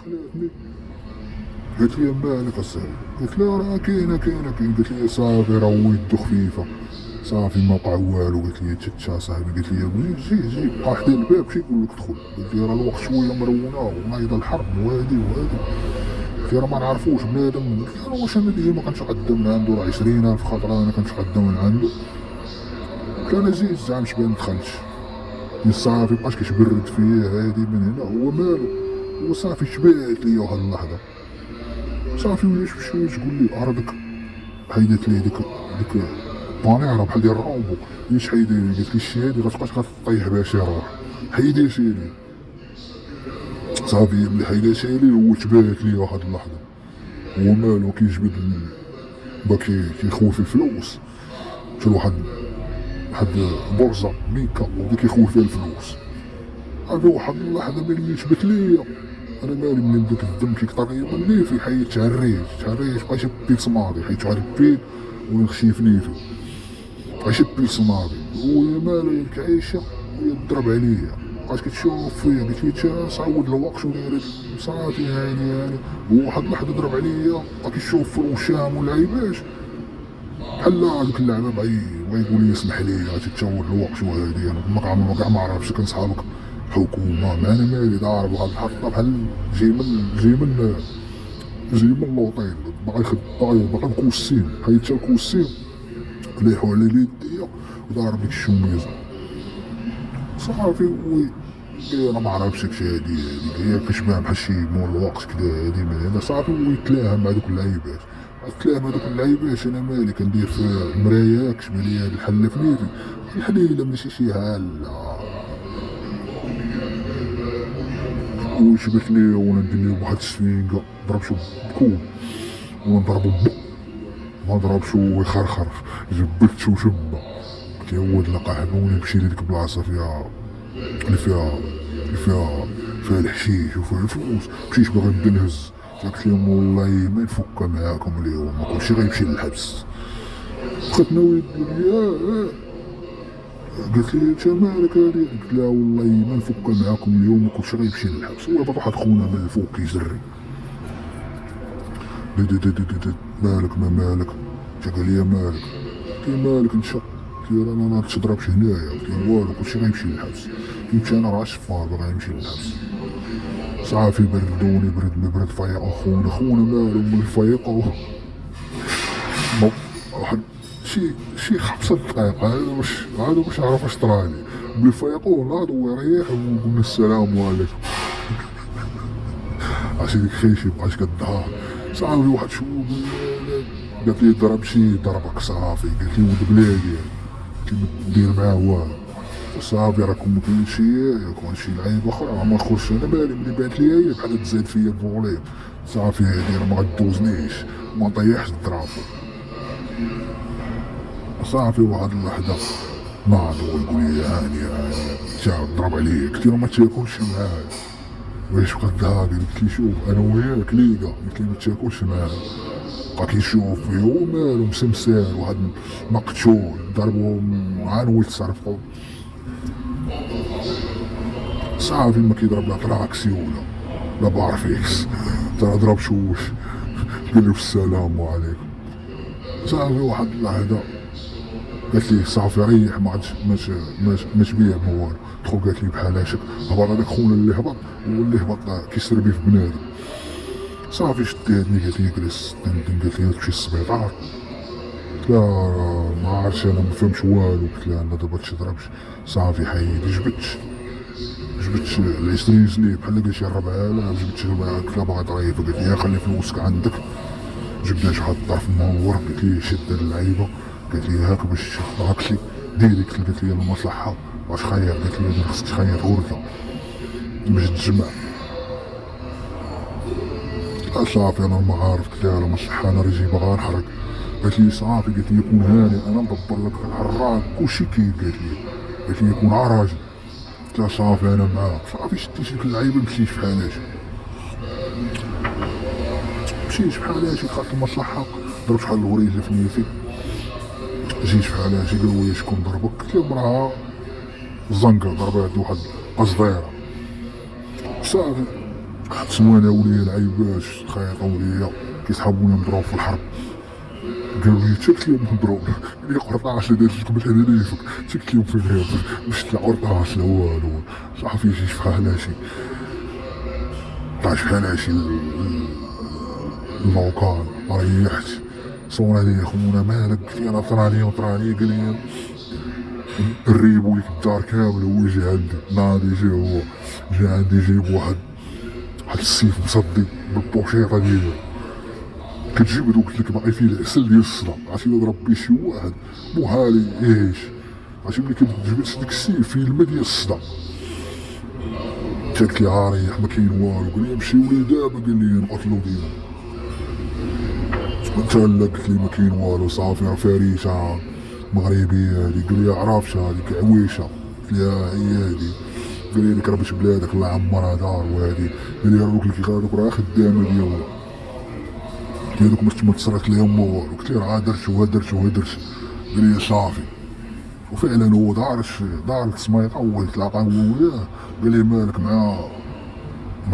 خلاتني قالت لي مالك اصاحبي؟ قلت لها راه كاين. قالت لي صافي راه هو يدو خفيفه صافي ما وقع والو. قالت لي تشا صاحبي. قالت لي جي بقى حدا الباب شي يقول لك دخل. قلت لي راه الوقت شويه مرونه ونايض الحرب وهادي. قلت لي راه ما نعرفوش بنادم. قلت لها واش انا ديما كنتقدم من عنده راه 20,000 خطره انا كنتقدم من عنده. قلت لها انا زيد زعما شبان دخلتش صافي بقاش كيتبرد فيا هادي من هنا. هو مالو وصافي شبات ليا واحد اللحظه صافي ولاش بشويه تقول لي ارضك حيدت لي ديك طانيره بحال ديال الرومبو ليش حيدي لي. قالت لي الشي هادي غتبقاش كطيح بها شي روح حيديتي لي. صافي ملي حيداتها لي هو تبات لي واحد اللحظه. هو مالو كيجبد باكي كيخوف الفلوس مشى لواحد بورصه ميكا وبدا كيخوف فيها الفلوس. هذا واحد اللحظه ملي جبت ليا انا مالي من بداك الدم كيقطع ليا من ليفي حيت تعريت بقى يشبي صماغي حيت واحد البيت ونخشي في نيفي بقى يشبي صماغي. ويا مالو كعيشه ويضرب عليا بقات كتشوف فيا. قلت لي تا صعود الوقت وداير صافي هاني وواحد اللحظه ضرب عليا بقى كيشوف في الوشام والعيباش بحال هذيك اللعبه بغا يقول لي اسمح لي تتشاور الوقت وهادي. انا كاع ما عرفتش كان صحابك حكومه ما انا مالي ضارب واحد الحطه بحال جاي من لوطيل باغي باغي نكوسين حيت تا الكوسين ليحو على يديا وضارب ديك الشوميزه صافي. وي انا ما عرفتش داكشي هادي هي كتبان بحال شي مول الوقت كدا هادي من هنا صافي. ويتلاهم مع دوك اللعيبات انا مالي كندير في المرايه كتبان لي هاد الحله في نيفي الحليله ماشي شي هاله ويشبك لي وانا ندير ليه واحد السفينكه ضرب شو بكون ونضربو ما ضربش ويخرخر جبدت وشبه. قلت له هو تلقى حبوني نمشي لديك البلاصه فيها الحشيش وفيها الفلوس. مشيت باغي نبدا نهز قلت لهم والله ما نفك معاكم اليوم كلشي غيمشي للحبس. بقيت ناوي لي قلت لي انت مالك هادي؟ قلت لها والله ما نفك معاكم اليوم وكلشي غيمشي للحبس. هو واحد خونا من الفوق كيزري مالك ما مالك؟ قال لي مالك؟ قلت له مالك انت؟ قلت له انا ما تضربش هنايا. قلت له والو كلشي غيمشي للحبس. قلت انا راه شفار باغي يمشي للحبس. صافي بردوني برد فايقو خونا مالو ملي فايقو واحد شي 5 دقايق هذا باش نعرف اش طرالي. ملي فايقو ناض ويريح وقلنا السلام عليكم. عرفتي ديك خيشي مبقاش كدهار صافي. واحد شويه قالت لي ضرب شي ضربك صافي. قالت لي ولد بلادي قلت لي ما دير معاه والو صافي راكم ما كاين شي لعيبه اخرى ما نخرجش. انا مالي ملي بانت لي هي بحال تزاد فيا الفوليم صافي هادي راه ما غدوزنيش ما نطيحش الدرابو صافي. واحد اللحظه ناض ويقول لي هاني تا ضرب عليا. قلت له ما تاكلش معايا واش بقى هادي. قلت لي شوف انا وياك ليقا. قلت لي ما تاكلش معايا. بقى كيشوف فيه هو مالو مسمسار واحد مقتول ضربو عان ولد صرفو صافي. ما كيضرب لا تراكسي ولا بارفيكس ترى ضرب شوش قال له السلام عليكم صافي. واحد اللحظه قالت لي صافي ريح ما عادش ما تبيع ما والو. دخل قالت لي بحال هاشك هبط هذاك خونا اللي هبط هو اللي هبط كيسربي في بنادم صافي. شداتني قالت لي جلس قالت لي تمشي للسبيطار. قلت لها ما عرفتش انا ما فهمش والو. قلت لها انا دابا تضربش صافي حيد. جبت 20 جنيه بحال قال شي 4000 جبت شي 4. قلت لها باغي ظريفه. قالت لي خلي فلوسك عندك. جبنا شي واحد الظرف منور. قالت لي شد اللعيبه. قالت لي هاك باش تشوف لي ديريكت. قالت لي المصلحه واش خير؟ قالت لي خصك تخير غرفه باش تجمع صافي. انا ما عارف. قلت لها المصلحه انا رجلي باغا نحرق. قالت لي صافي. قالت لي يكون هاني انا ندبر لك الحراك كلشي كاين. قالت لي يكون عراجل. قلت لها صافي انا معاك. صافي شديت ديك اللعيبه مشيت بحال هادشي دخلت المصلحه ضربت شحال الوريجه في نيتي. جيت بحال هادشي قالوا لي شكون ضربك؟ قلت لهم راه الزنقه ضربات واحد قصديره صافي. حتسموا انا وليا العيبات خيطوا ليا كيسحبوني نضرب في الحرب. قالوا لي تكت لهم نضرب لي قرطاش اللي درت لكم الحنا ليفك تكت لهم في الغابة باش لا قرطاش لا والو صافي شي بحال هادشي طاش بحال هادشي اللوكال ريحت صونا لي خونا مالك قلت انا طراني قال لي الريبو ليك الدار كامل هو جا عندي ناضي جا عندي جايب واحد السيف مصدي بالبوشيطه ديالو كتجيب دوك اللي باقي فيه العسل ديال الصدى عرفتي الا ضرب بيه شي واحد موهالي ايش عرفتي ملي كتجبد ديك السيف فيه الماء ديال الصدى. قلت لي عاريح ما كاين والو قال لي نمشيو ليه دابا قال لي نقتلو ديما انت لا قلت لي ما كاين والو صافي فريشه مغربيه هادي قال لي عرافشه هاديك عويشه قلت لي هي هادي قال لي لك راه باش بلادك الله يعمرها دار وهادي قال لي دوك اللي كيغادوك راه خدامه ديالهم هذوك ما تصرت لهم والو قلت لي راه درت قال لي صافي وفعلا هو دار السميطه هو تلاقى هو وياه قال لي مالك مع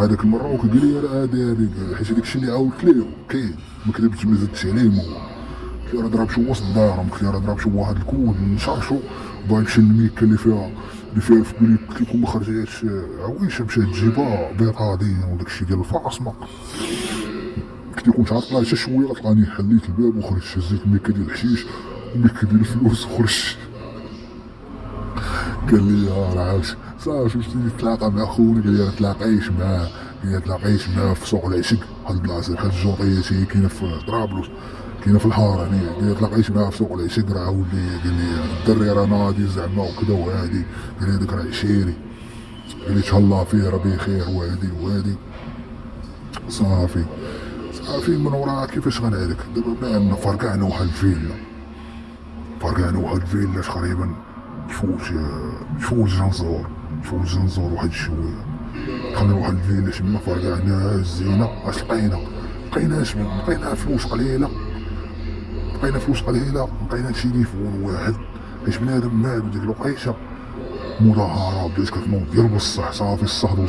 داك المروكي قال لي راه داري حيت هذاك الشيء اللي عاودت ليه كاين ما كذبتش ما زدتش عليهم هو قلت له راه ضرب شي وسط دارهم قلت له راه ضرب شي واحد الكود نشرشو بغا يمشي للميكا اللي فيها قلت لكم ما خرجاتش عويشه مشات تجيبها بيطادين وداك الشيء ديال الفاصمه كنت كنت عاطله حتى شويه غتلقاني حليت الباب وخرجت شزيت الميكا ديال الحشيش الميكا ديال الفلوس وخرجت. قال لي راه عاوش صافي مشيت نتلاقى مع خونا قال لي راه تلاقيش معاه في سوق العشق هاد البلاصه بحال الجوطيات هي كاينه في طرابلس كاينه في الحاره هنا قال لي تلاقيش معاه في سوق العشق راه ولي قال لي الدري راه ناضي زعما وكذا وهادي قال لي هذاك راه عشيري قال لي تهلا فيه راه بخير وهادي صافي من وراها كيفاش غنعرك دابا بان فرقعنا واحد الفيلا تقريبا تفوت جنزور واحد شويه دخلنا واحد الفيلا تما فرقعناها الزينه اش لقينا فلوس قليله لقينا تليفون واحد باش بنادم مال ديك الوقيته مظاهرات بدات كتنوض ديال بصح صافي الصهد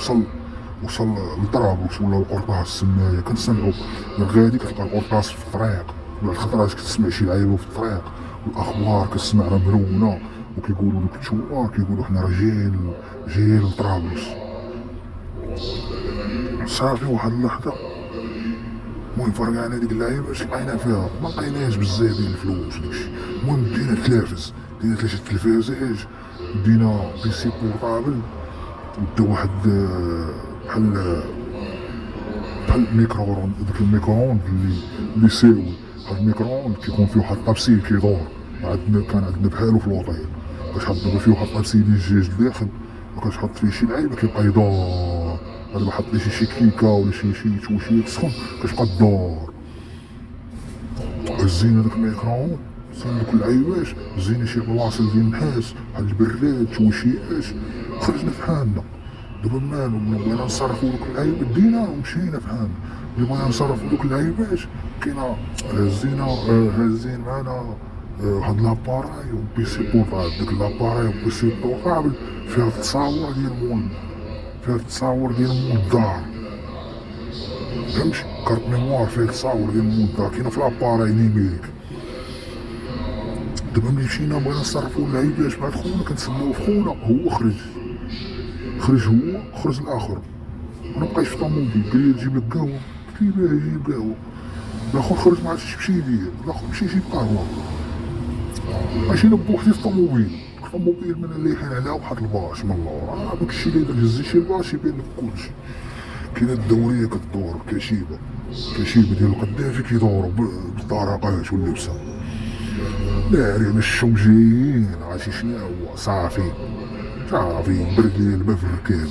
وصل لطرابلس ولا القرطاس السمايه كنسمعو غادي كتلقى القرطاس في الطريق ولا الخطرات كتسمع شي لعيبه في الطريق والاخبار كتسمع راه مرونه وكيقولوا دوك الثوار كيقولوا حنا راه جايين لطرابلس. صافي واحد اللحظه المهم فرقعنا ديك اللعيبه اش لقينا فيها ما لقيناش بزاف ديال الفلوس داكشي المهم دينا ثلاثه تلفازات دينا بيسي بورطابل ودا واحد بحال الميكرووند داك الميكرووند اللي يساوي هاد الميكرووند كيكون فيه واحد الطابسي كيدور كان عندنا بحالو في الوطيل كتحط دابا فيه واحد الطابسي ديال الدجاج لداخل وكتحط فيه شي لعيبه كيبقى يدور دابا حط لي شي كيكه ولا شي توشيه تسخن كتبقى تدور زينا داك الميكرووند زين دوك اللعيبات زينا شي بلاصه ديال النحاس بحال البراد توشيات خرجنا في حالنا دابا مالو بغينا نصرفو دوك اللعيبات دينا ومشينا في حالنا اللي بغينا نصرفو دوك اللعيبات كاينه هازين معانا هاد لاباراي وبيسي بورطابل داك لاباراي وبيسي بورطابل فيها تصاور ديال مول الدار فهمتي كارت ميموار فيها تصاور ديال مول الدار كاينه في لاباراي نيميريك. دابا ملي مشينا بغينا نصرفو اللعيبات مع خونا كنتسناو في خونا هو خرج الاخر انا بقيت في طوموبيل قال لي نجيب لك قهوه قلت له باهي جيب قهوه الاخر خرج مع شي بشيديه الاخر مشى يجيب قهوه ماشينا بوحدي في الطوموبيل من اللي حين على واحد الباش من اللور داك الشيء اللي هزي شي الباش يبان لك كلشي كاينه الدوريه كدور كشيبه ديال القدافي كيدوروا بالطرقات واللبسه دايرين الشم جايين عرفتي شنو هو صافي برد لي الباب في الركابي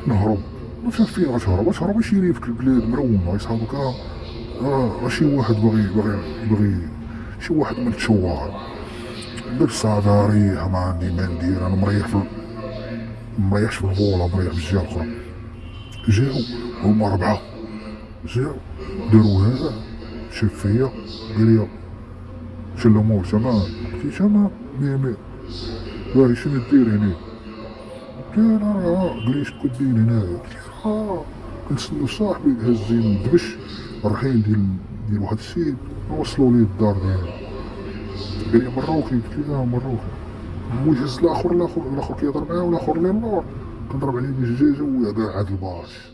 نهرب ما فهمت فين غتهرب شي ريف في البلاد مرونه يصحابك شي واحد باغي شي واحد من الثوار درت صافي ريح ما عندي ما ندير انا مريحش في الفولا مريح في الجهه الاخرى جاو هما 4 داروا هذا شاف فيا قال لي سلموا تمام قلت تمام 100 باغي شنو دير هنا قال انا قال لي شكون دير هنا نتسنى صاحبي هازين دبش الرحيل ديال واحد السيد وصلوا ليه الدار ديالو. قال لي مروكي، قلت له مروكي. هو يهز الاخر كيهضر معاه والاخر اللي اللور كنضرب عليه بالجاجه ويا كاع هاد الباش.